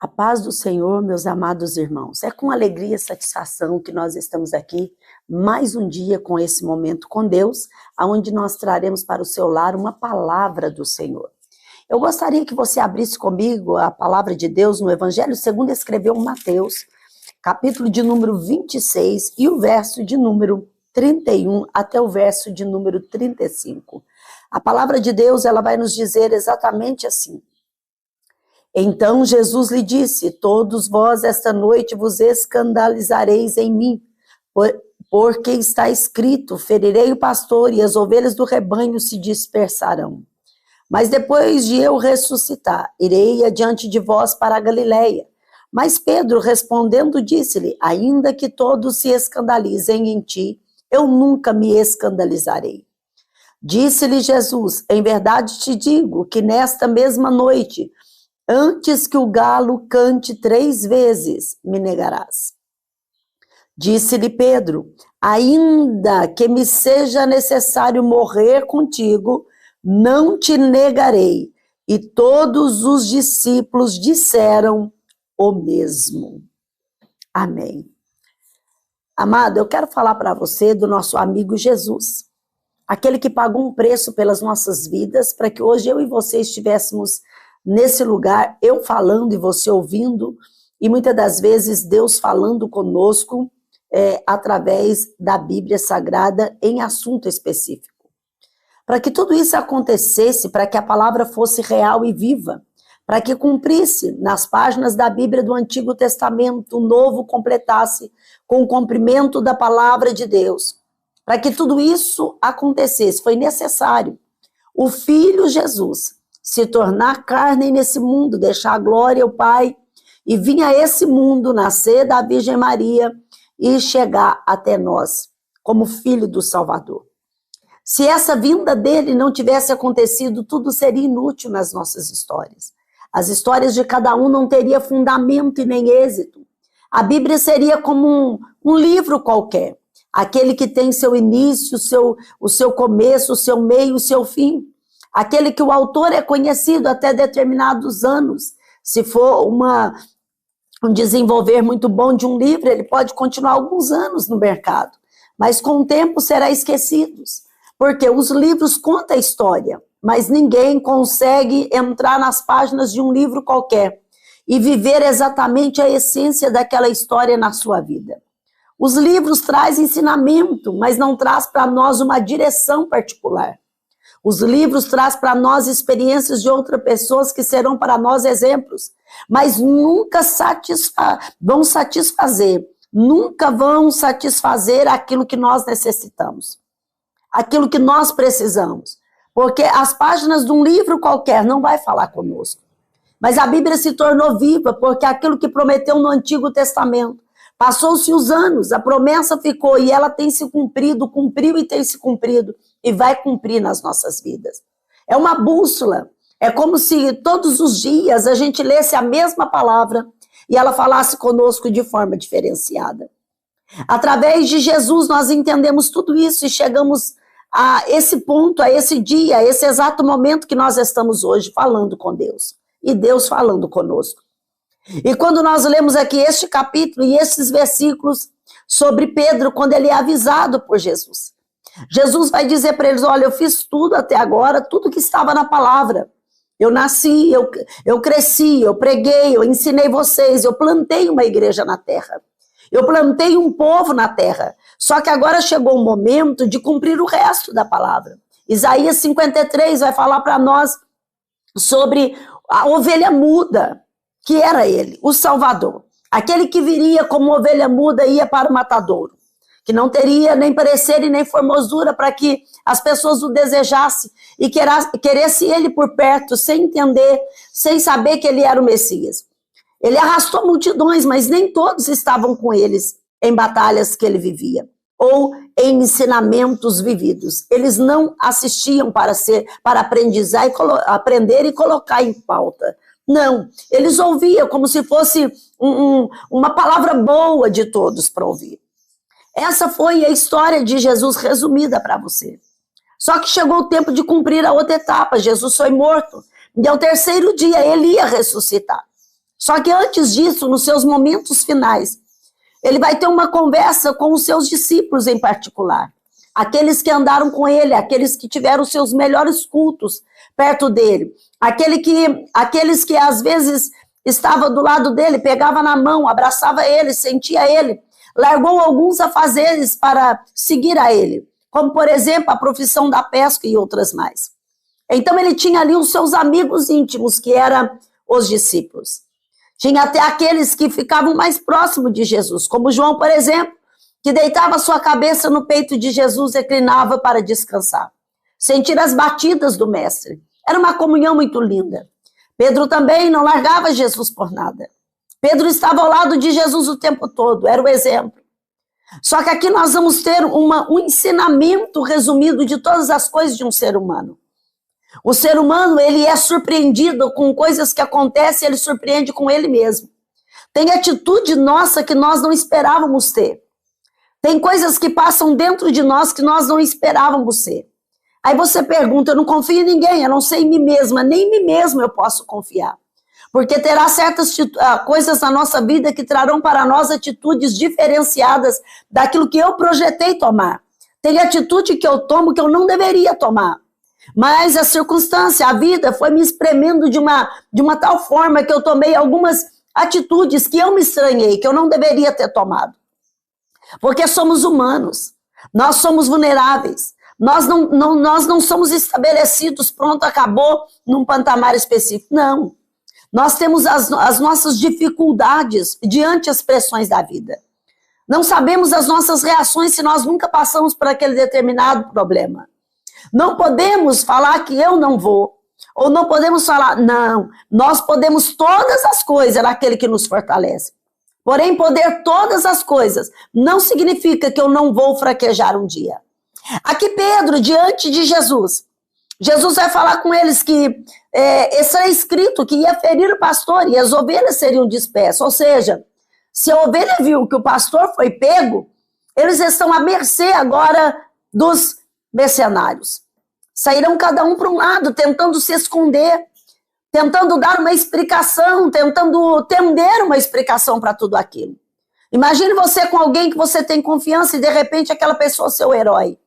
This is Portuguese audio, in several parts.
A paz do Senhor, meus amados irmãos. É com alegria e satisfação que nós estamos aqui, mais um dia com esse momento com Deus, onde nós traremos para o seu lar uma palavra do Senhor. Eu gostaria que você abrisse comigo a palavra de Deus no Evangelho segundo escreveu Mateus, capítulo de número 26 e o verso de número 31 até o verso de número 35. A palavra de Deus, ela vai nos dizer exatamente assim. Então Jesus lhe disse: todos vós esta noite vos escandalizareis em mim, porque está escrito: ferirei o pastor e as ovelhas do rebanho se dispersarão. Mas depois de eu ressuscitar, irei adiante de vós para a Galileia. Mas Pedro respondendo disse-lhe: ainda que todos se escandalizem em ti, eu nunca me escandalizarei. Disse-lhe Jesus: em verdade te digo que nesta mesma noite, antes que o galo cante 3 vezes, me negarás. Disse-lhe Pedro: ainda que me seja necessário morrer contigo, não te negarei. E todos os discípulos disseram o mesmo. Amém. Amado, eu quero falar para você do nosso amigo Jesus, aquele que pagou um preço pelas nossas vidas, para que hoje eu e você estivéssemos nesse lugar, eu falando e você ouvindo, e muitas das vezes Deus falando conosco através da Bíblia Sagrada em assunto específico. Para que tudo isso acontecesse, para que a palavra fosse real e viva, para que cumprisse nas páginas da Bíblia do Antigo Testamento, o Novo completasse com o cumprimento da palavra de Deus. Para que tudo isso acontecesse, foi necessário o Filho Jesus se tornar carne nesse mundo, deixar a glória ao Pai e vir a esse mundo, nascer da Virgem Maria e chegar até nós como Filho do Salvador. Se essa vinda dele não tivesse acontecido, tudo seria inútil nas nossas histórias. As histórias de cada um não teriam fundamento e nem êxito. A Bíblia seria como um livro qualquer, aquele que tem seu início, o seu começo, o seu meio, o seu fim. Aquele que o autor é conhecido até determinados anos. Se for um desenvolver muito bom de um livro, ele pode continuar alguns anos no mercado, mas com o tempo será esquecido. Porque os livros contam a história, mas ninguém consegue entrar nas páginas de um livro qualquer e viver exatamente a essência daquela história na sua vida. Os livros trazem ensinamento, mas não traz para nós uma direção particular. Os livros trazem para nós experiências de outras pessoas que serão para nós exemplos, mas nunca vão satisfazer aquilo que nós necessitamos, aquilo que nós precisamos. Porque as páginas de um livro qualquer não vai falar conosco. Mas a Bíblia se tornou viva porque aquilo que prometeu no Antigo Testamento, passou-se os anos, a promessa ficou e ela tem se cumprido, cumpriu e tem se cumprido e vai cumprir nas nossas vidas. É uma bússola, é como se todos os dias a gente lesse a mesma palavra e ela falasse conosco de forma diferenciada. Através de Jesus nós entendemos tudo isso e chegamos a esse ponto, a esse dia, a esse exato momento que nós estamos hoje falando com Deus e Deus falando conosco. E quando nós lemos aqui este capítulo e esses versículos sobre Pedro, quando ele é avisado por Jesus, Jesus vai dizer para eles: olha, eu fiz tudo até agora, tudo que estava na palavra. Eu nasci, eu cresci, eu preguei, eu ensinei vocês, eu plantei uma igreja na terra. Eu plantei um povo na terra. Só que agora chegou o momento de cumprir o resto da palavra. Isaías 53 vai falar para nós sobre a ovelha muda, que era ele, o Salvador. Aquele que viria como ovelha muda e ia para o matadouro. Que não teria nem parecer e nem formosura para que as pessoas o desejassem e queresse ele por perto, sem entender, sem saber que ele era o Messias. Ele arrastou multidões, mas nem todos estavam com eles em batalhas que ele vivia ou em ensinamentos vividos. Eles não assistiam para aprender e colocar em pauta. Não, eles ouviam como se fosse uma palavra boa de todos para ouvir. Essa foi a história de Jesus resumida para você. Só que chegou o tempo de cumprir a outra etapa. Jesus foi morto. E ao terceiro dia ele ia ressuscitar. Só que antes disso, nos seus momentos finais, ele vai ter uma conversa com os seus discípulos em particular. Aqueles que andaram com ele, aqueles que tiveram os seus melhores cultos perto dele. Aqueles que às vezes estava do lado dele, pegava na mão, abraçava ele, sentia ele. Largou alguns afazeres para seguir a ele, como, por exemplo, a profissão da pesca e outras mais. Então, ele tinha ali os seus amigos íntimos, que eram os discípulos. Tinha até aqueles que ficavam mais próximos de Jesus, como João, por exemplo, que deitava sua cabeça no peito de Jesus e reclinava para descansar. Sentir as batidas do mestre. Era uma comunhão muito linda. Pedro também não largava Jesus por nada. Pedro estava ao lado de Jesus o tempo todo, era o exemplo. Só que aqui nós vamos ter um ensinamento resumido de todas as coisas de um ser humano. O ser humano, ele é surpreendido com coisas que acontecem, ele surpreende com ele mesmo. Tem atitude nossa que nós não esperávamos ter. Tem coisas que passam dentro de nós que nós não esperávamos ser. Aí você pergunta, eu não confio em ninguém, eu não sei em mim mesma, nem em mim mesmo eu posso confiar. Porque terá certas coisas na nossa vida que trarão para nós atitudes diferenciadas daquilo que eu projetei tomar. Tem atitude que eu tomo que eu não deveria tomar. Mas a circunstância, a vida foi me espremendo de uma tal forma que eu tomei algumas atitudes que eu me estranhei, que eu não deveria ter tomado. Porque somos humanos, nós somos vulneráveis, nós não somos estabelecidos, pronto, acabou, num patamar específico. Não, nós temos as nossas dificuldades diante das pressões da vida. Não sabemos as nossas reações se nós nunca passamos por aquele determinado problema. Não podemos falar que eu não vou, ou não podemos falar, não, nós podemos todas as coisas naquele que nos fortalece. Porém, poder todas as coisas não significa que eu não vou fraquejar um dia. Aqui Pedro, diante de Jesus vai falar com eles que será escrito que ia ferir o pastor e as ovelhas seriam dispersas. Ou seja, se a ovelha viu que o pastor foi pego, eles estão à mercê agora dos mercenários. Sairão cada um para um lado, tentando se esconder, tentando dar uma explicação, tentando tender uma explicação para tudo aquilo. Imagine você com alguém que você tem confiança e de repente aquela pessoa é seu herói.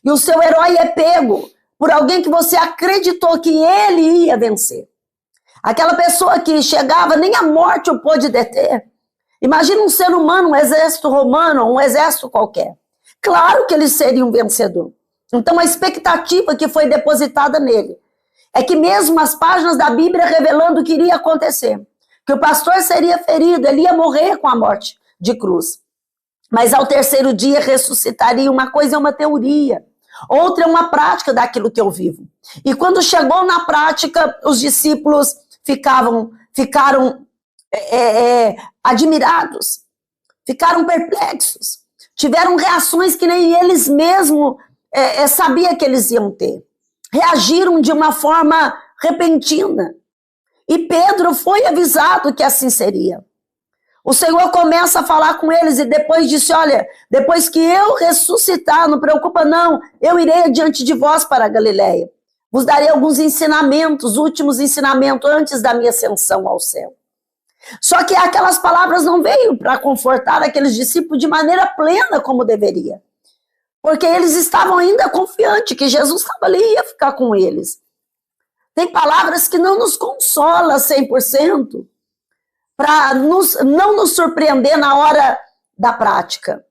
E o seu herói é pego por alguém que você acreditou que ele ia vencer. Aquela pessoa que chegava, nem a morte o pôde deter. Imagine um ser humano, um exército romano, um exército qualquer. Claro que ele seria um vencedor. Então a expectativa que foi depositada nele é que mesmo as páginas da Bíblia revelando o que iria acontecer, que o pastor seria ferido, ele ia morrer com a morte de cruz. Mas ao terceiro dia ressuscitaria. Uma coisa é uma teoria, outra é uma prática daquilo que eu vivo. E quando chegou na prática, os discípulos ficaram admirados, ficaram perplexos, tiveram reações que nem eles mesmos sabiam que eles iam ter. Reagiram de uma forma repentina. E Pedro foi avisado que assim seria. O Senhor começa a falar com eles e depois disse, olha, depois que eu ressuscitar, não preocupa não, eu irei adiante de vós para a Galileia. Vos darei alguns ensinamentos, últimos ensinamentos antes da minha ascensão ao céu. Só que aquelas palavras não veio para confortar aqueles discípulos de maneira plena como deveria. Porque eles estavam ainda confiantes que Jesus estava ali e ia ficar com eles. Tem palavras que não nos consolam 100%, para não nos surpreender na hora da prática.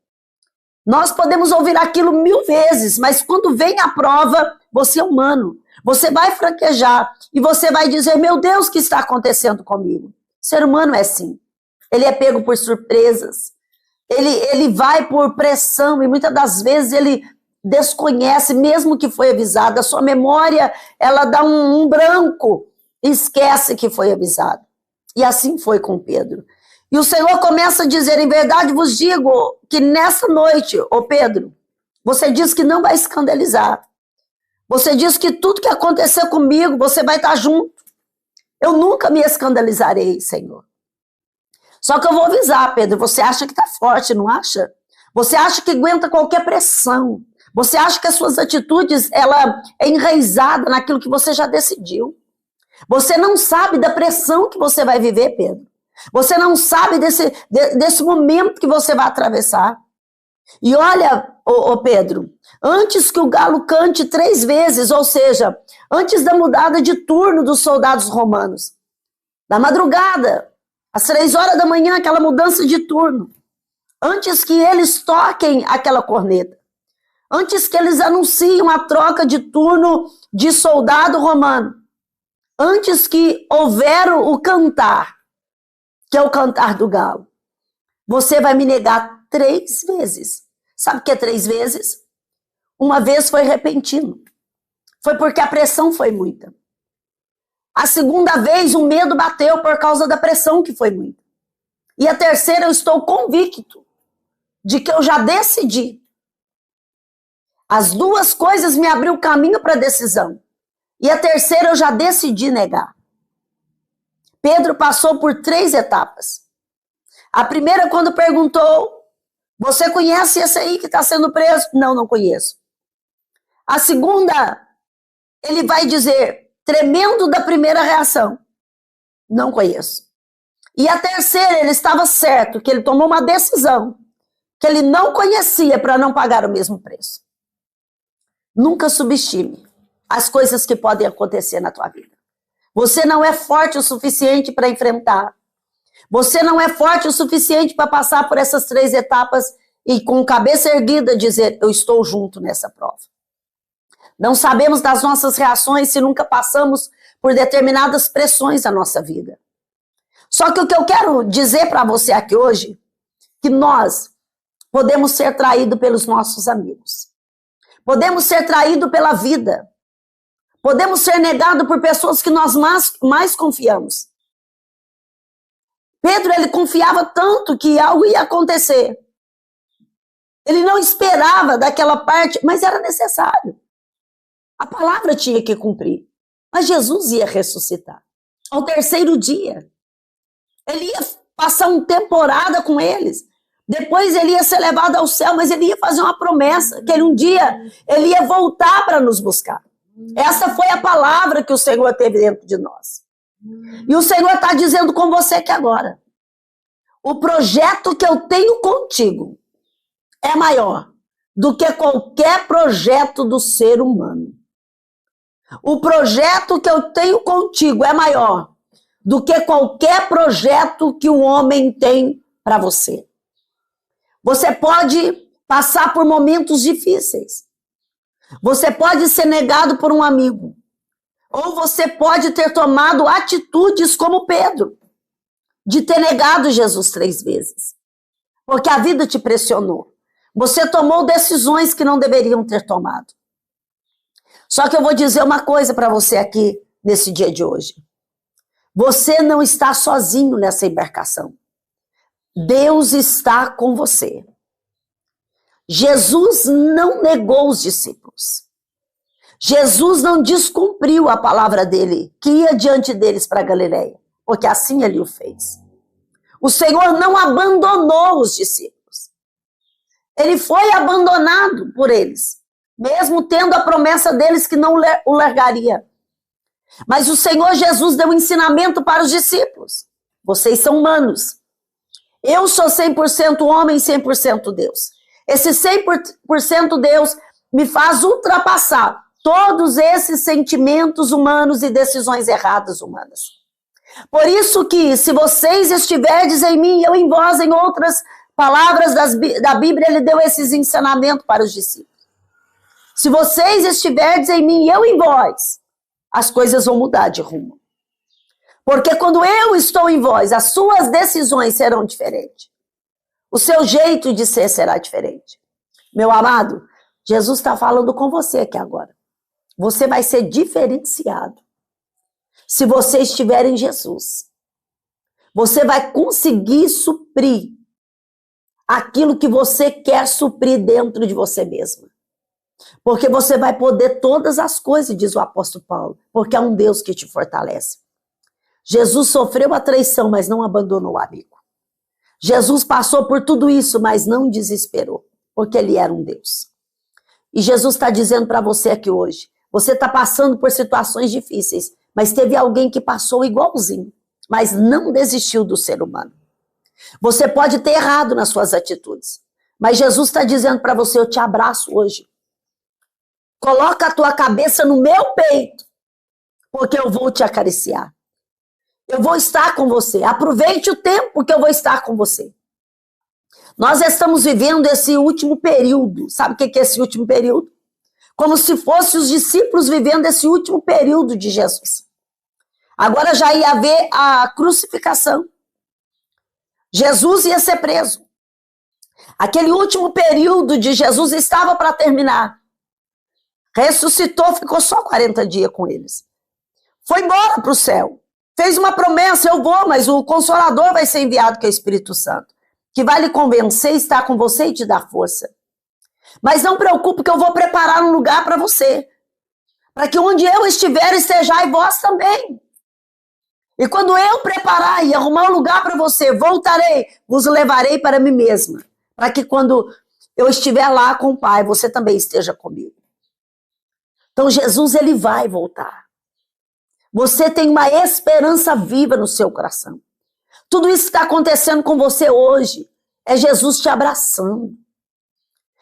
Nós podemos ouvir aquilo 1000 vezes, mas quando vem a prova, você é humano. Você vai fraquejar e você vai dizer, meu Deus, o que está acontecendo comigo? O ser humano é assim. Ele é pego por surpresas. Ele vai por pressão e muitas das vezes ele desconhece, mesmo que foi avisado. A sua memória, ela dá um branco e esquece que foi avisado. E assim foi com Pedro. E o Senhor começa a dizer, em verdade vos digo que nessa noite, ô Pedro, você diz que não vai escandalizar. Você diz que tudo que acontecer comigo, você vai estar junto. Eu nunca me escandalizarei, Senhor. Só que eu vou avisar, Pedro, você acha que está forte, não acha? Você acha que aguenta qualquer pressão. Você acha que as suas atitudes, ela é enraizada naquilo que você já decidiu. Você não sabe da pressão que você vai viver, Pedro. Você não sabe desse momento que você vai atravessar. E olha, Pedro, antes que o galo cante 3 vezes, ou seja, antes da mudada de turno dos soldados romanos, na madrugada, às 3 horas da manhã, aquela mudança de turno, antes que eles toquem aquela corneta, antes que eles anunciem a troca de turno de soldado romano, antes que houver o cantar, que é o cantar do galo, você vai me negar 3 vezes. Sabe o que é 3 vezes? Uma vez foi repentino. Foi porque a pressão foi muita. A segunda vez o medo bateu por causa da pressão que foi muita. E a terceira eu estou convicto de que eu já decidi. As 2 coisas me abriu o caminho para a decisão. E a terceira eu já decidi negar. Pedro passou por 3 etapas. A primeira, quando perguntou, você conhece esse aí que está sendo preso? Não, não conheço. A segunda, ele vai dizer, tremendo da primeira reação, não conheço. E a terceira, ele estava certo, que ele tomou uma decisão, que ele não conhecia para não pagar o mesmo preço. Nunca subestime as coisas que podem acontecer na tua vida. Você não é forte o suficiente para enfrentar. Você não é forte o suficiente para passar por essas 3 etapas e com cabeça erguida dizer, eu estou junto nessa prova. Não sabemos das nossas reações se nunca passamos por determinadas pressões na nossa vida. Só que o que eu quero dizer para você aqui hoje, que nós podemos ser traídos pelos nossos amigos. Podemos ser traídos pela vida. Podemos ser negados por pessoas que nós mais confiamos. Pedro, ele confiava tanto que algo ia acontecer. Ele não esperava daquela parte, mas era necessário. A palavra tinha que cumprir. Mas Jesus ia ressuscitar. Ao 3º dia. Ele ia passar uma temporada com eles. Depois ele ia ser levado ao céu, mas ele ia fazer uma promessa, que um dia ele ia voltar para nos buscar. Essa foi a palavra que o Senhor teve dentro de nós. E o Senhor está dizendo com você aqui agora. O projeto que eu tenho contigo é maior do que qualquer projeto do ser humano. O projeto que eu tenho contigo é maior do que qualquer projeto que o homem tem para você. Você pode passar por momentos difíceis. Você pode ser negado por um amigo. Ou você pode ter tomado atitudes como Pedro, de ter negado Jesus 3 vezes. Porque a vida te pressionou. Você tomou decisões que não deveriam ter tomado. Só que eu vou dizer uma coisa para você aqui nesse dia de hoje. Você não está sozinho nessa embarcação. Deus está com você. Jesus não negou os discípulos. Jesus não descumpriu a palavra dele, que ia diante deles para Galileia, porque assim ele o fez. O Senhor não abandonou os discípulos. Ele foi abandonado por eles, mesmo tendo a promessa deles que não o largaria. Mas o Senhor Jesus deu um ensinamento para os discípulos. Vocês são humanos. Eu sou 100% homem e 100% Deus. Esse 100% Deus me faz ultrapassar todos esses sentimentos humanos e decisões erradas humanas. Por isso que, se vocês estiverdes em mim, eu em vós, em outras palavras da Bíblia, ele deu esses ensinamentos para os discípulos. Se vocês estiverdes em mim, eu em vós, as coisas vão mudar de rumo. Porque quando eu estou em vós, as suas decisões serão diferentes. O seu jeito de ser será diferente. Meu amado, Jesus está falando com você aqui agora. Você vai ser diferenciado. Se você estiver em Jesus, você vai conseguir suprir aquilo que você quer suprir dentro de você mesma. Porque você vai poder todas as coisas, diz o apóstolo Paulo, porque é um Deus que te fortalece. Jesus sofreu a traição, mas não abandonou o amigo. Jesus passou por tudo isso, mas não desesperou, porque ele era um Deus. E Jesus está dizendo para você aqui hoje, você está passando por situações difíceis, mas teve alguém que passou igualzinho. mas não desistiu do ser humano. Você pode ter errado nas suas atitudes, mas Jesus está dizendo para você, eu te abraço hoje. Coloca a tua cabeça no meu peito, porque eu vou te acariciar. Eu vou estar com você. Aproveite o tempo que eu vou estar com você. Nós estamos vivendo esse último período. Sabe o que é esse último período? Como se fossem os discípulos vivendo esse último período de Jesus. Agora já ia haver a crucificação. Jesus ia ser preso. Aquele último período de Jesus estava para terminar. Ressuscitou, ficou só 40 dias com eles. Foi embora para o céu. Fez uma promessa, eu vou, mas o Consolador vai ser enviado, que é o Espírito Santo, que vai lhe convencer, estar com você e te dar força. Mas não preocupe que eu vou preparar um lugar para você, para que onde eu estiver, estejai vós também. E quando eu preparar e arrumar um lugar para você, voltarei, vos levarei para mim mesma, para que quando eu estiver lá com o Pai, você também esteja comigo. Então Jesus, ele vai voltar. Você tem uma esperança viva no seu coração. Tudo isso que está acontecendo com você hoje é Jesus te abraçando.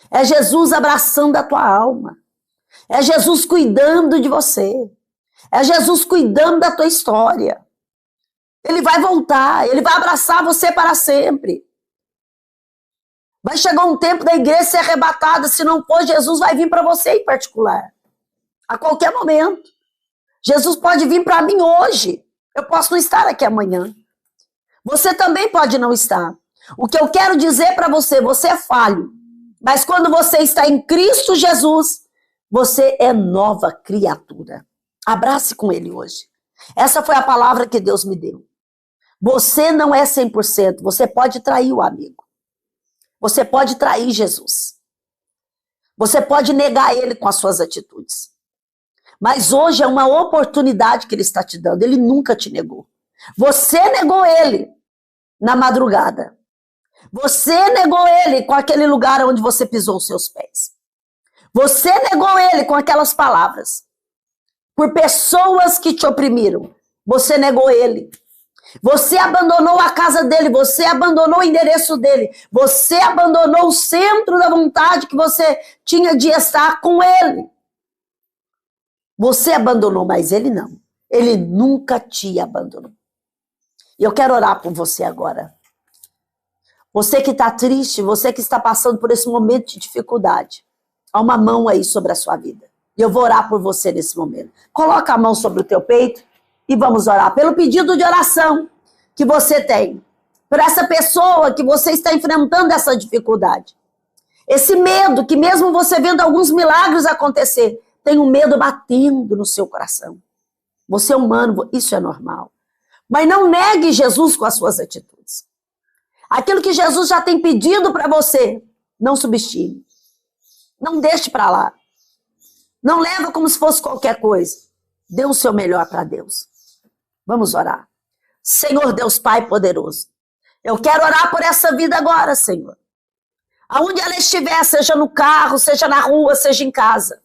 É Jesus abraçando a tua alma. É Jesus cuidando de você. É Jesus cuidando da tua história. Ele vai voltar, ele vai abraçar você para sempre. Vai chegar um tempo da igreja ser arrebatada, se não for, Jesus vai vir para você em particular. A qualquer momento. Jesus pode vir para mim hoje. Eu posso não estar aqui amanhã. Você também pode não estar. O que eu quero dizer para você, você é falho. Mas quando você está em Cristo Jesus, você é nova criatura. Abrace com ele hoje. Essa foi a palavra que Deus me deu. Você não é 100%. Você pode trair o amigo. Você pode trair Jesus. Você pode negar ele com as suas atitudes. Mas hoje é uma oportunidade que ele está te dando. Ele nunca te negou. Você negou ele na madrugada. Você negou ele com aquele lugar onde você pisou os seus pés. Você negou ele com aquelas palavras. Por pessoas que te oprimiram. Você negou ele. Você abandonou a casa dele. Você abandonou o endereço dele. Você abandonou o centro da vontade que você tinha de estar com ele. Você abandonou, mas ele não. Ele nunca te abandonou. E eu quero orar por você agora. Você que está triste, você que está passando por esse momento de dificuldade. Há uma mão aí sobre a sua vida. E eu vou orar por você nesse momento. Coloca a mão sobre o teu peito e vamos orar. Pelo pedido de oração que você tem. Por essa pessoa que você está enfrentando essa dificuldade. Esse medo que mesmo você vendo alguns milagres acontecer, tem um medo batendo no seu coração. Você é humano, isso é normal. Mas não negue Jesus com as suas atitudes. Aquilo que Jesus já tem pedido para você, não subestime. Não deixe para lá. Não leva como se fosse qualquer coisa. Dê o seu melhor para Deus. Vamos orar. Senhor Deus Pai poderoso, eu quero orar por essa vida agora, Senhor. Aonde ela estiver, seja no carro, seja na rua, seja em casa.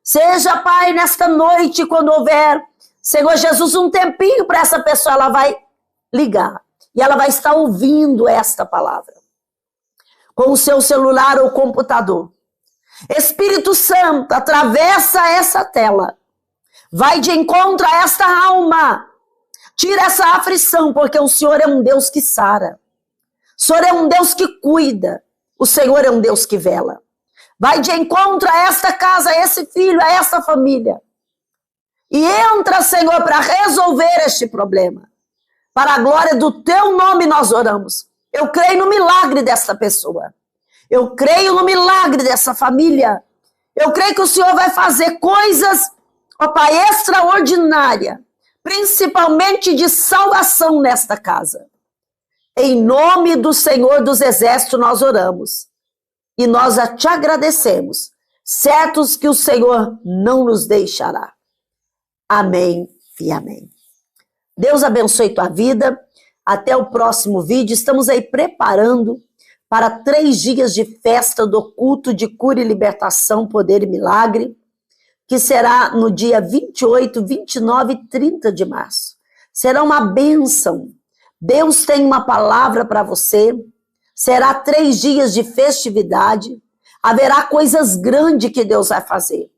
Seja, Pai, nesta noite, quando houver, Senhor Jesus, um tempinho para essa pessoa, ela vai ligar. E ela vai estar ouvindo esta palavra. Com o seu celular ou computador. Espírito Santo, atravessa essa tela. Vai de encontro a esta alma. Tira essa aflição, porque o Senhor é um Deus que sara. O Senhor é um Deus que cuida. O Senhor é um Deus que vela. Vai de encontro a esta casa, a esse filho, a esta família. E entra, Senhor, para resolver este problema. Para a glória do teu nome nós oramos. Eu creio no milagre desta pessoa. Eu creio no milagre dessa família. Eu creio que o Senhor vai fazer coisas, ó Pai, extraordinárias. Principalmente de salvação nesta casa. Em nome do Senhor dos Exércitos nós oramos. E nós te agradecemos, certos que o Senhor não nos deixará. Amém e amém. Deus abençoe tua vida. Até o próximo vídeo. Estamos aí preparando para 3 dias de festa do culto de cura e libertação, poder e milagre, que será no dia 28, 29 e 30 de março. Será uma bênção. Deus tem uma palavra para você. Será 3 dias de festividade. Haverá coisas grandes que Deus vai fazer.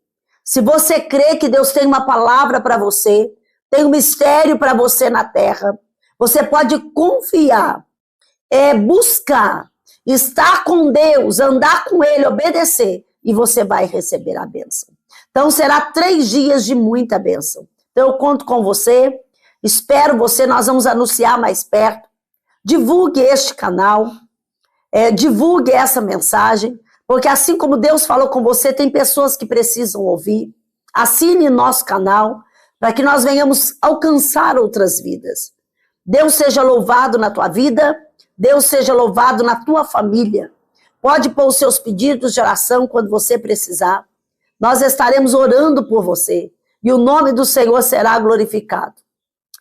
Se você crê que Deus tem uma palavra para você, tem um mistério para você na terra, você pode confiar, buscar, estar com Deus, andar com Ele, obedecer, e você vai receber a bênção. Então será 3 dias de muita bênção. Então eu conto com você, espero você, nós vamos anunciar mais perto. Divulgue este canal, divulgue essa mensagem, porque assim como Deus falou com você, tem pessoas que precisam ouvir. Assine nosso canal, para que nós venhamos alcançar outras vidas. Deus seja louvado na tua vida, Deus seja louvado na tua família. Pode pôr os seus pedidos de oração quando você precisar. Nós estaremos orando por você e o nome do Senhor será glorificado.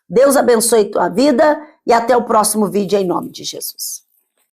Deus abençoe tua vida e até o próximo vídeo em nome de Jesus.